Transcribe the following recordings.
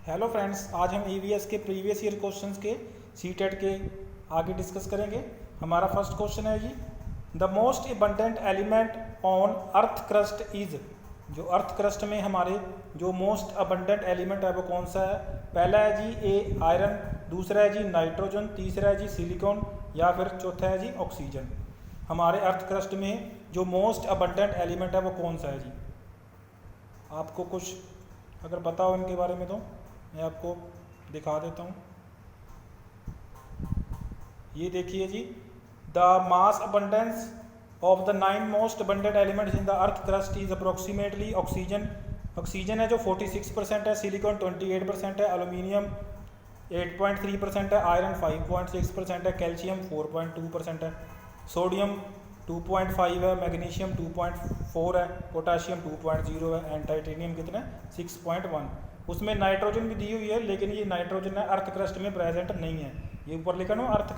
Hello friends, आज हम EVS के प्रीवियस ईयर क्वेश्चंस के सीटेट के आगे डिस्कस करेंगे। हमारा फर्स्ट क्वेश्चन है जी, the most abundant element on earth crust is. जो अर्थ क्रस्ट में हमारे जो मोस्ट अबंडेंट एलिमेंट है वो कौन सा है? पहला है जी ए आयरन, दूसरा है जी नाइट्रोजन, तीसरा है जी सिलिकॉन या फिर चौथा है जी ऑक्सीजन। हमारे अर्थ क्रस्ट में जो मोस्ट अबंडेंट एलिमेंट है वो कौन सा है जी? आपको कुछ अगर पता हो इनके बारे में तो मैं आपको दिखा देता हूँ। ये देखिए जी, the mass abundance of the 9 most abundant elements in the earth crust is approximately oxygen. Oxygen है जो 46% है, सिलिकॉन 28% है, एल्यूमिनियम 8.3% है, आयरन 5.6% है, कैल्शियम 4.2% है, सोडियम 2.5 है, मैग्नीशियम 2.4 है, पोटाशियम 2.0 है एंड टाइटेनियम कितना 6.1। उसमें नाइट्रोजन भी दी हुई है, लेकिन ये नाइट्रोजन है अर्थ क्रस्ट में प्रेजेंट नहीं है। ये ऊपर लिखा ना अर्थ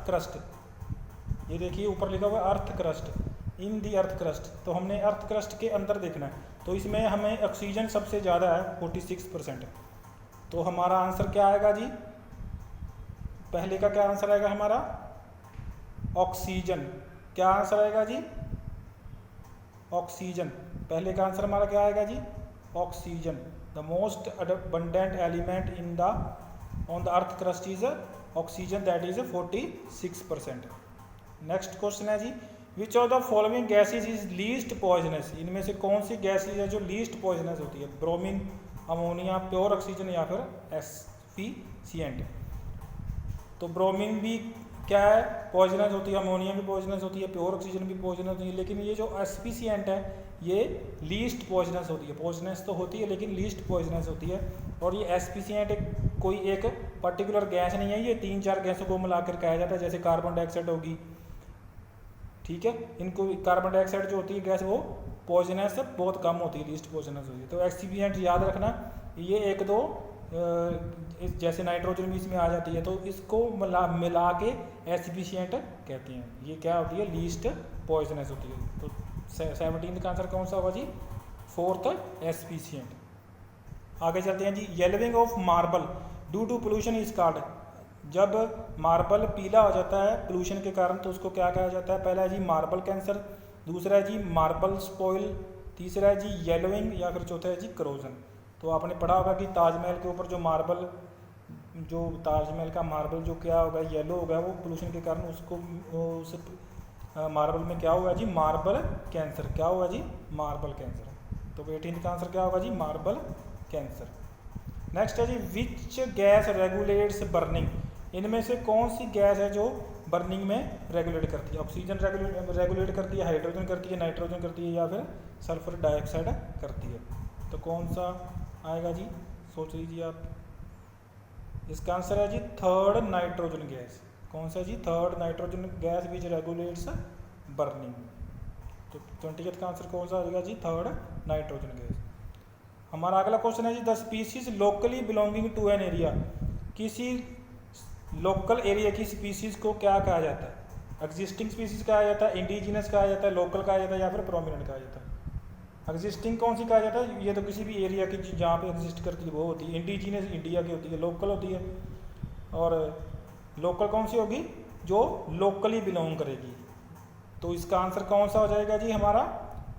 क्रस्ट, ये देखिए ऊपर लिखा हुआ earth crust in the earth crust. तो हमने अर्थ क्रस्ट के अंदर देखना है, तो इसमें हमें ऑक्सीजन सबसे ज़्यादा है 46%। तो हमारा आंसर क्या आएगा जी? पहले का क्या आंसर आएगा हमारा? ऑक्सीजन। क्या आंसर आएगा जी? ऑक्सीजन। पहले का आंसर हमारा क्या आएगा जी? Oxygen. The most abundant element in the on the earth crust is oxygen, that is 46%। Next question है जी, which of the following gases is least poisonous. इनमें से कौन सी गैसेज है जो लीस्ट पॉइजनस होती है? ब्रोमीन, अमोनिया, प्योर ऑक्सीजन या फिर एसफिशिएंट। तो ब्रोमीन भी क्या है? पॉइजनस होती है, अमोनिया भी पॉइजनस होती है, प्योर ऑक्सीजन भी पॉइजनस होती है, लेकिन ये जो एसफिशिएंट है ये लीस्ट पॉइजनस होती है। पॉइजनस तो होती है लेकिन लीस्ट पॉइजनस होती है। और ये एसफिशिएंट कोई एक पर्टिकुलर गैस नहीं है, ये 3-4 गैसों को मिलाकर कहा जाता है, जैसे कार्बन डाइऑक्साइड होगी, ठीक है। इनको कार्बन डाइऑक्साइड जो होती है गैस वो पॉइजनस बहुत कम होती है, लीस्ट पॉइजनस होती है। तो एक्सीपिएंट याद रखना, ये एक दो जैसे नाइट्रोजन भी इसमें आ जाती है, तो इसको मिला के एसफिशिएंट कहते हैं। ये क्या होती है? लीस्ट पॉइजनस होती है। तो 17 का आंसर कौन सा होगा जी? 4th एसफिशिएंट। आगे चलते हैं जी, yellowing of marble due to pollution is called. जब मार्बल पीला हो जाता है पोल्यूशन के कारण तो उसको क्या कहा जाता है? पहला है जी मार्बल कैंसर, दूसरा है जी मार्बल स्पॉइल, तीसरा है जी येलोइंग या फिर चौथा है जी करोजन। तो आपने पढ़ा होगा कि ताजमहल के ऊपर जो मार्बल, जो ताजमहल का मार्बल जो क्या होगा येलो हो गया, वो पोल्यूशन के कारण उसको उस मार्बल में क्या हुआ जी? Marble cancer. क्या हुआ जी? Marble cancer. तो 18 का आंसर क्या होगा जी? Marble cancer. नेक्स्ट है जी, विच गैस रेगुलेट्स बर्निंग। इनमें से कौन सी गैस है जो बर्निंग में रेगुलेट करती है? ऑक्सीजन रेगुलेट करती है, हाइड्रोजन करती है, नाइट्रोजन करती है या फिर सल्फर डाइऑक्साइड करती है? तो कौन सा आएगा जी? सोच लीजिए आप। इसका आंसर है जी 3rd नाइट्रोजन गैस। कौन सा जी? 3rd nitrogen gas which regulates burning. तो 20th का आंसर कौन सा आ जाएगा जी? 3rd nitrogen gas. हमारा अगला क्वेश्चन है जी, the species locally belonging to an area. किसी लोकल एरिया की स्पीसीज को क्या कहा जाता है? एग्जिस्टिंग स्पीसीज कहा जाता है, इंडिजिनस कहा जाता है, लोकल कहा जाता है या फिर प्रोमिनेंट कहा जाता है? एग्जिस्टिंग कौन सी कहा जाता है? ये तो किसी भी एरिया की जहाँ पे एग्जिस्ट करती है वो होती है। इंडिजिनस इंडिया की होती है, लोकल होती है। और लोकल कौन सी होगी? जो लोकली बिलोंग करेगी। तो इसका आंसर कौन सा हो जाएगा जी हमारा?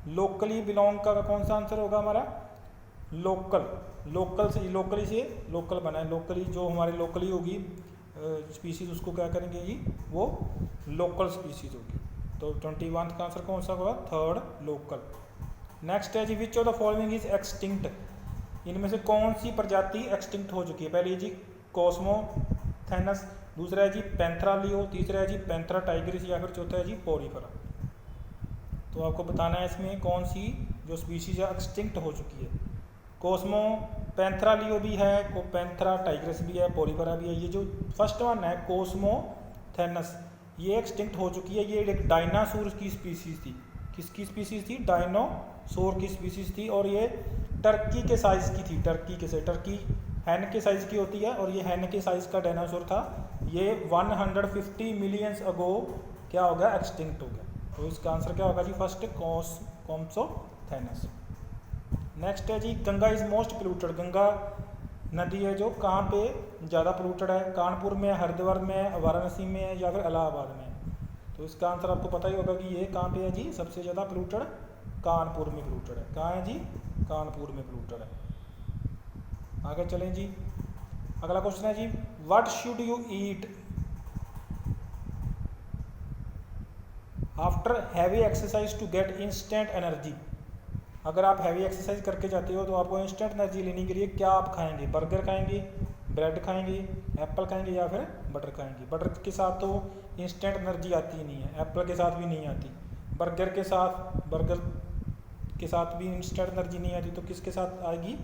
लोकली बिलोंग का कौन सा आंसर होगा हमारा? लोकल। लोकली से लोकल बना है, लोकली जो हमारी लोकली होगी स्पीसीज उसको क्या करेंगे जी? वो लोकल स्पीसीज होगी। तो 21 का आंसर कौन सा होगा? 3rd local. नेक्स्ट है जी, which of the following is extinct. इनमें से कौन सी प्रजाति एक्सटिंक्ट हो चुकी है? पहली जी कॉस्मोथेनस, दूसरा है जी पैंथरा लियो, तीसरा है जी पैंथरा टाइग्रिस या फिर चौथा है जी पोरीफेरा। तो आपको बताना है इसमें कौन सी जो स्पीशीज है एक्सटिंक्ट हो चुकी है। कॉस्मो पैंथरा लियो भी है, पैंथरा टाइग्रिस भी है, पोरीफेरा भी है। ये जो फर्स्ट वन है कॉस्मोथेनस, ये एक्सटिंक्ट हो चुकी है। ये एक डायनासोर की स्पीसीज थी। किसकी स्पीसीज थी? डायनासोर की स्पीसीज थी। और ये टर्की के साइज़ की थी। टर्की हैन के साइज़ की होती है और ये हैन के साइज़ का डायनासोर था। ये 150 मिलियंस अगो क्या हो गया? एक्सटिंक्ट हो गया। तो इसका आंसर क्या होगा जी? फर्स्ट कॉस्मोथेनस। नेक्स्ट है जी Ganga is most polluted. Ganga नदी है जो कहाँ पे ज़्यादा पोल्यूटेड है? कानपुर में, हरिद्वार में, वाराणसी में या फिर इलाहाबाद में? तो इसका आंसर आपको पता ही होगा कि ये कहाँ पे है जी सबसे ज़्यादा पोल्यूटेड? कानपुर में पोल्यूटेड है। कहाँ है जी? कानपुर में पोल्यूटेड है। आगे चलें जी, अगला क्वेश्चन है जी what should you eat after heavy exercise to get instant energy. अगर आप हैवी एक्सरसाइज करके जाते हो तो आपको इंस्टेंट एनर्जी लेने के लिए क्या आप खाएंगे? बर्गर खाएंगे, ब्रेड खाएंगे, एप्पल खाएंगे या फिर बटर खाएंगे? बटर के साथ तो इंस्टेंट एनर्जी आती ही नहीं है, एप्पल के साथ भी नहीं आती, बर्गर के साथ भी इंस्टेंट एनर्जी नहीं आती, तो किसके साथ आएगी?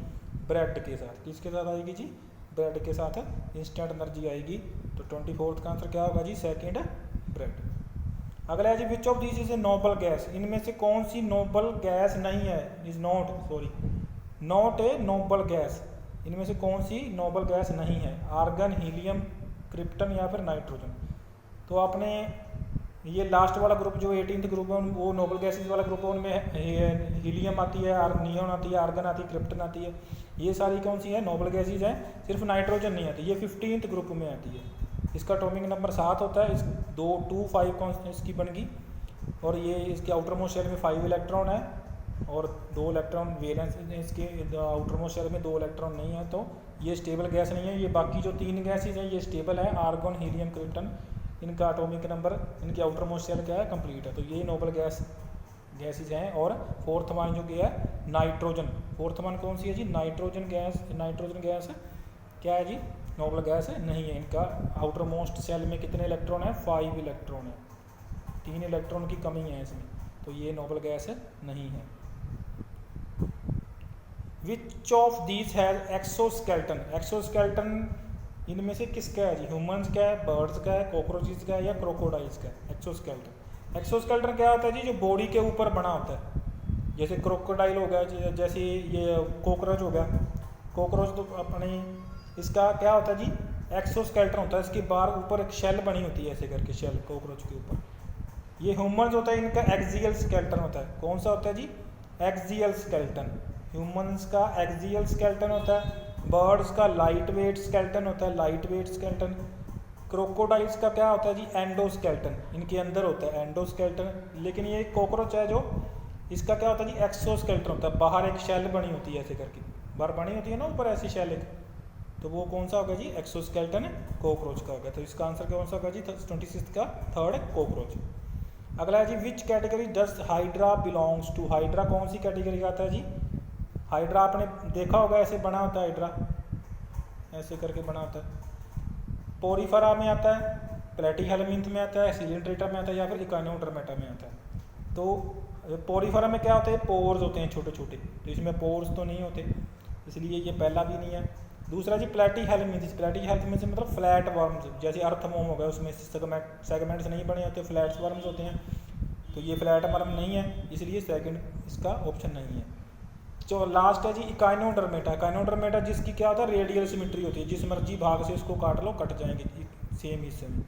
ब्रेड के साथ। किसके साथ आएगी जी? ब्रेड के साथ इंस्टेंट एनर्जी आएगी। तो 24th का आंसर क्या होगा जी? Second, bread. अगला है जी which of this is a noble gas. इनमें से कौन सी नोबल गैस नहीं है? Is not a noble gas. इनमें से कौन सी नोबल गैस नहीं है? आर्गन, हीलियम, क्रिप्टन या फिर नाइट्रोजन? तो आपने ये लास्ट वाला ग्रुप जो 18th ग्रुप है वो नोबल गैसेज वाला ग्रुप है, उनमें हीलियम आती है, नियॉन आती है, आर्गन आती है, क्रिप्टन आती है। ये सारी कौन सी है? नोबल गैसेज हैं। सिर्फ नाइट्रोजन नहीं आती, ये 15th ग्रुप में आती है। इसका एटॉमिक नंबर 7 होता है। इस 2 कौन इसकी बन गई, और ये इसके आउटर मोस्ट शेल में 5 इलेक्ट्रॉन है और 2 इलेक्ट्रॉन वैलेंस, इसके आउटर मोस्ट शेल में 2 इलेक्ट्रॉन नहीं है, तो ये स्टेबल गैस नहीं है। ये बाकी जो 3 गैसेज हैं ये स्टेबल है, आर्गन, हीलियम, क्रिप्टन। इनका एटॉमिक नंबर, इनके आउटर मोस्ट शेल क्या है? कंप्लीट है। तो ये नोबल गैसेज हैं। और 4th वन जो क्या है? नाइट्रोजन। 4th वन कौन सी है जी? Nitrogen gas. नाइट्रोजन गैस क्या है जी? नोबल गैस नहीं है। इनका आउटर मोस्ट सेल में कितने इलेक्ट्रॉन है? 5 इलेक्ट्रॉन है, 3 इलेक्ट्रॉन की कमी है इसमें, तो ये नोबल गैस नहीं है। Which of these has exoskeleton. Exoskeleton इनमें से किसका है जी? ह्यूमंस का है, बर्ड्स का है, कॉकरोचेस का है या क्रोकोडाइल्स का है? एक्सोस्केल्टन। एक्सोस्केल्टन क्या होता है जी? जो बॉडी के ऊपर बना होता है, जैसे क्रोकोडाइल हो गया, जैसे ये कॉकरोच हो गया। कॉकरोच तो अपनी इसका क्या होता है जी? एक्सोस्केल्टन होता है। इसके बाहर ऊपर एक शेल बनी होती है, ऐसे करके शेल कॉकरोच के ऊपर। ये ह्यूमंस होता है, इनका एक्सियल स्केल्टन होता है। कौन सा होता है जी? Axial skeleton. ह्यूमंस का एक्सियल स्केल्टन होता है, बर्ड्स का लाइट वेट स्केल्टन होता है, लाइट वेट स्केल्टन। क्रोकोडाइल्स का क्या होता है जी? एंडोस्केल्टन। इनके अंदर होता है एंडोस्केल्टन। लेकिन ये कॉकरोच है जो, इसका क्या होता है जी? एक्सोस्केल्टन होता है। बाहर एक शेल बनी होती है, ऐसे करके बाहर बनी होती है ना ऊपर ऐसी शेल एक, तो वो कौन सा होगा जी? एक्सोस्केल्टन कॉकरोच का होगा। तो इसका आंसर कौन सा होगा जी? 26th का 3rd, कॉकरोच। अगला है जी which category does hydra belongs to. Hydra कौन सी कैटेगरी का आता है जी? हाइड्रा आपने देखा होगा, ऐसे बना होता है हाइड्रा, ऐसे करके बना होता है। पोरीफेरा में आता है, प्लेटीहेलमिंथ में आता है, सिलिंड्रेटा में आता है या फिर इकाइनोडर्मेटा में आता है। तो पोरीफेरा में क्या होते हैं? पोर्स होते हैं छोटे छोटे, तो इसमें पोर्स तो नहीं होते, इसलिए ये पहला भी नहीं है। दूसरा जी प्लेटीहेलमिंथ। प्लेटीहेलमिंथ से मतलब फ्लैट वर्म्स, जैसे अर्थवर्म हो गया, उसमें सेगमेंट्स नहीं बने होते, फ्लैट वर्म्स होते हैं, तो ये फ्लैट वर्म नहीं है, इसलिए सेकंड इसका ऑप्शन नहीं है। जो लास्ट है जी इकाइनोडर्मेटा। इकाइनोडर्मेटा जिसकी क्या होता है? रेडियल सिमेट्री होती है, जिस मर्जी भाग से इसको काट लो कट जाएंगे सेम हिस्से में,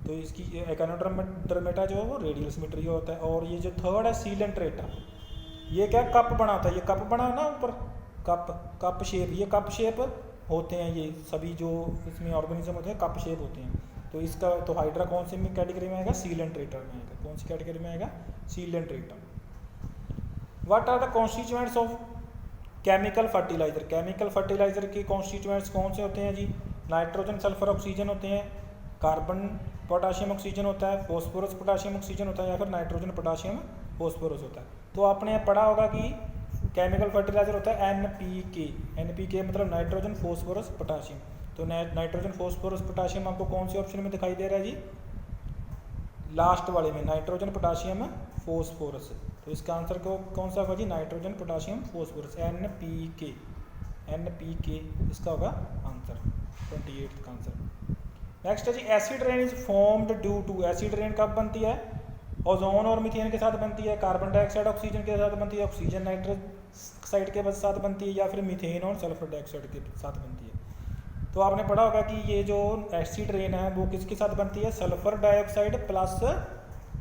तो इसकी इकाइनोडर्मेटा जो है वो रेडियल सिमेट्री होता है। और ये जो 3rd है सीलेंट्रेटा, ये क्या कप बना होता है? ये कप बना ना ऊपर, कप शेप, ये कप शेप होते हैं, ये सभी जो इसमें ऑर्गेनिज्म होते हैं कप शेप होते हैं। तो इसका तो हाइड्रा कौन सी कैटेगरी में आएगा? सीलेंट्रेटा में आएगा। कौन सी कैटेगरी में आएगा? सीलेंट्रेटा। What are the constituents of chemical fertiliser. Chemical fertiliser के कॉन्स्टिट्यूएंट्स कौन से होते हैं जी? नाइट्रोजन, सल्फर, ऑक्सीजन होते हैं, कार्बन, पोटाशियम, ऑक्सीजन होता है, फॉस्फोरस, पोटाशियम, ऑक्सीजन होता है, या फिर नाइट्रोजन, पोटाशियम, फॉस्फोरस होता है। तो आपने पढ़ा होगा कि केमिकल फर्टिलाइजर होता है NPK। NPK मतलब नाइट्रोजन, फॉस्फोरस, पोटाशियम। तो नाइट्रोजन, फॉस्फोरस, पोटाशियम आपको कौन से ऑप्शन में दिखाई दे रहा है जी? लास्ट वाले में, नाइट्रोजन, पोटाशियम, फॉस्फोरस। तो इसका आंसर कौन सा होगा जी? Nitrogen, potassium, phosphorus, NPK। NPK इसका होगा आंसर, 28th का आंसर। नेक्स्ट है जी acid rain is formed due to. Acid rain कब बनती है? ओजोन और मीथेन के साथ बनती है, कार्बन डाइऑक्साइड ऑक्सीजन के साथ बनती है, ऑक्सीजन नाइट्रोक्साइड के साथ बनती है, या फिर मीथेन और सल्फर डाइऑक्साइड के साथ बनती है। तो आपने पढ़ा होगा कि ये जो एसिड रेन है वो किसके साथ बनती है? Sulphur dioxide plus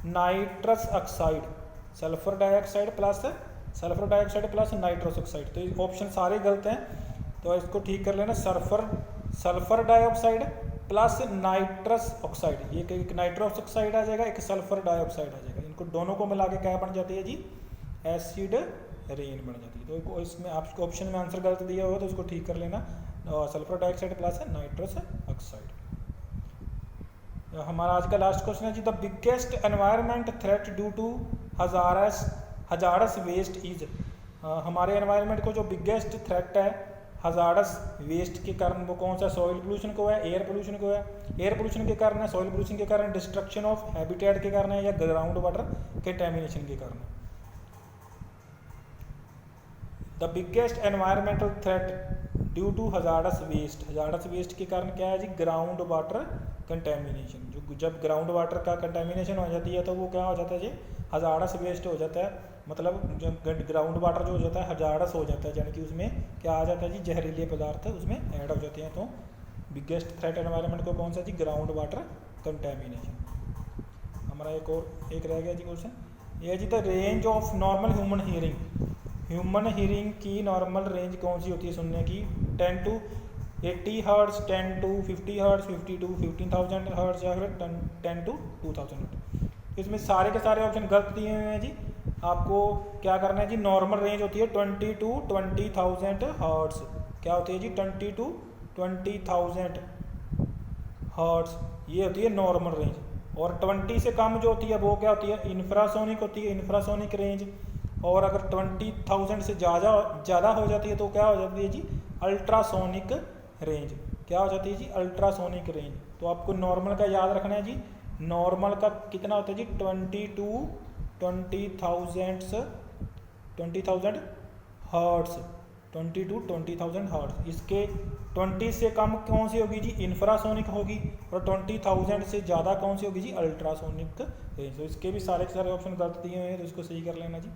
nitrous oxide. Sulphur dioxide plus sulphur dioxide plus nitrous oxide, तो ये ऑप्शन सारे गलत हैं, तो इसको ठीक कर लेना। Sulphur dioxide plus nitrous oxide, ये एक नाइट्रस ऑक्साइड आ जाएगा, एक सल्फर डाइऑक्साइड आ जाएगा, इनको दोनों को मिला के क्या बन जाती है जी, एसिड रेन बन जाती है। तो इसमें आपको ऑप्शन में आंसर गलत दिया हुआ तो उसको ठीक कर लेना, sulphur dioxide plus nitrous oxide. हमारा आज का लास्ट क्वेश्चन है जी, the biggest environment threat due to hazardous waste is, हमारे एनवायरनमेंट को जो बिगेस्ट थ्रेट है हजारस वेस्ट के कारण वो कौन सा, सॉइल पोल्यूशन को है, एयर पोल्यूशन को है, एयर पोल्यूशन के कारण है, सॉइल पोल्यूशन के कारण, डिस्ट्रक्शन ऑफ हैबिटेट के कारण है, या ग्राउंड वाटर कंटेमिनेशन के कारण है। The biggest environmental threat due to hazardous waste के कारण क्या है जी, ग्राउंड वाटर कंटेमिनेशन। जो जब ग्राउंड वाटर का कंटेमिनेशन हो जाती है तो वो क्या हो जाता है जी, हजारस वेस्ट हो जाता है, मतलब ग्राउंड वाटर जो हो जाता है हजारस हो जाता है, यानी कि उसमें क्या आ जाता है जी, जहरीले पदार्थ उसमें ऐड हो जाते हैं। तो बिगेस्ट थ्रेट एनवायरनमेंट को कौन सा जी, ग्राउंड वाटर कंटेमिनेशन। हमारा एक रह गया जी क्वेश्चन, ये जी the range of normal human hearing की नॉर्मल रेंज कौन सी होती है सुनने की, 10 to 80 hertz, 10 to 50 hertz, 50 to 15,000 hertz, या फिर 10 to 2,000 हर्ट्ज। इसमें सारे के सारे ऑप्शन गलत दिए हुए हैं जी, आपको क्या करना है जी, नॉर्मल रेंज होती है 20 to 20,000 हर्ट्ज, क्या होती है जी, 20 to 20,000 हर्ट्ज, ये होती है नॉर्मल रेंज। और 20 से कम जो होती है वो क्या होती है, इंफ्रासोनिक होती है, इंफ्रासोनिक रेंज। और अगर 20,000 से ज़्यादा हो जाती है तो क्या हो जाती है जी, अल्ट्रासोनिक रेंज, क्या हो जाती है जी, अल्ट्रासोनिक रेंज। तो आपको नॉर्मल का याद रखना है जी, नॉर्मल का कितना होता है जी, 20 to 20,000 हर्ट्स, 20 to 20,000 हर्ट्स। इसके 20 से कम कौन सी होगी जी, इंफ्रासोनिक होगी, और 20,000 से ज़्यादा कौन सी होगी जी, अल्ट्रासोनिक रेंज। तो इसके भी सारे के सारे ऑप्शन गलत दिए हुए हैं, तो इसको सही कर लेना जी।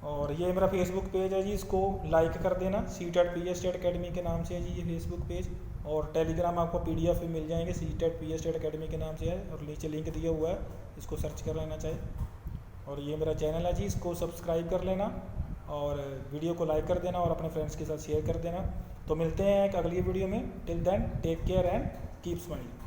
और ये मेरा फेसबुक पेज है जी, इसको लाइक कर देना, CTET PSTET अकेडमी के नाम से है जी ये फेसबुक पेज। और टेलीग्राम आपको PDF में मिल जाएंगे, CTET PSTET अकेडमी के नाम से है, और नीचे लिंक दिया हुआ है, इसको सर्च कर लेना चाहिए। और ये मेरा चैनल है जी, इसको सब्सक्राइब कर लेना, और वीडियो को लाइक कर देना, और अपने फ्रेंड्स के साथ शेयर कर देना। तो मिलते हैं एक अगली वीडियो में, till then take care and keep smiling.